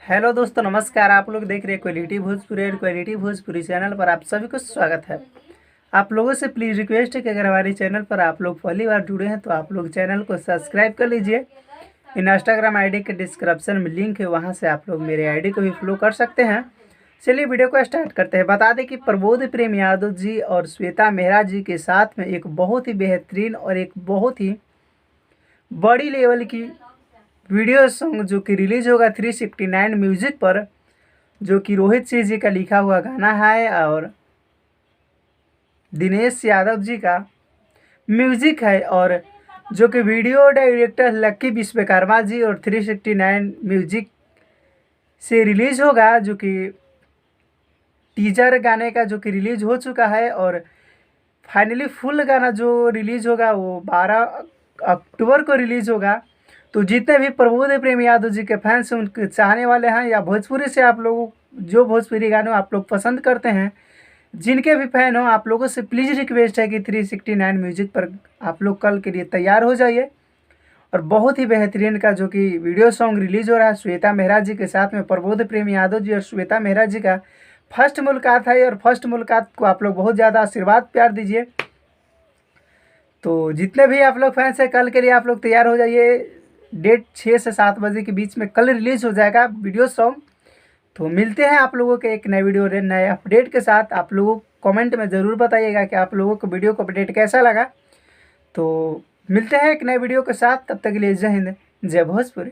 Hello दोस्तों, नमस्कार। आप लोग देख रहे हैं क्वालिटी भोजपुरी और क्वालिटी भोजपुरी चैनल पर आप सभी को स्वागत है। आप लोगों से प्लीज़ रिक्वेस्ट है कि अगर हमारे चैनल पर आप लोग पहली बार जुड़े हैं तो आप लोग चैनल को सब्सक्राइब कर लीजिए। इंस्टाग्राम आईडी के डिस्क्रिप्शन में लिंक है, वहां से आप लोग मेरे आईडी को भी फॉलो कर सकते हैं। चलिए वीडियो को स्टार्ट करते हैं। बता दें कि प्रबोध प्रेम यादव जी और श्वेता मेहरा जी के साथ में एक बहुत ही बेहतरीन और एक बहुत ही बड़ी लेवल की वीडियो सॉन्ग जो कि रिलीज होगा 369 म्यूजिक पर, जो कि रोहित सिंह जी का लिखा हुआ गाना है और दिनेश यादव जी का म्यूजिक है, और जो कि वीडियो डायरेक्टर लक्की विश्वकर्मा जी और 369 म्यूजिक से रिलीज होगा। जो कि टीजर गाने का जो कि रिलीज हो चुका है, और फाइनली फुल गाना जो रिलीज होगा वो 12 अक्टूबर को रिलीज होगा। तो जितने भी प्रबोध प्रेम यादव जी के फैंस हैं, उनके चाहने वाले हैं, या भोजपुरी से आप लोग जो भोजपुरी गाने आप लोग पसंद करते हैं, जिनके भी फैन हो, आप लोगों से प्लीज़ रिक्वेस्ट है कि 369 म्यूजिक पर आप लोग कल के लिए तैयार हो जाइए। और बहुत ही बेहतरीन का जो कि वीडियो सॉन्ग रिलीज हो रहा है श्वेता मेहरा जी के साथ में। प्रबोध प्रेम यादव जी और श्वेता मेहरा जी का फर्स्ट मुलाकात है, और फर्स्ट मुलाकात को आप लोग बहुत ज़्यादा आशीर्वाद प्यार दीजिए। तो जितने भी आप लोग फैंस हैं, कल के लिए आप लोग तैयार हो जाइए। डेट 6 से 7 बजे के बीच में कल रिलीज़ हो जाएगा वीडियो सॉन्ग। तो मिलते हैं आप लोगों के एक नए वीडियो नए अपडेट के साथ। आप लोगों कमेंट में ज़रूर बताइएगा कि आप लोगों को वीडियो का अपडेट कैसा लगा। तो मिलते हैं एक नए वीडियो के साथ, तब तक के लिए जय हिंद, जय भोजपुरी।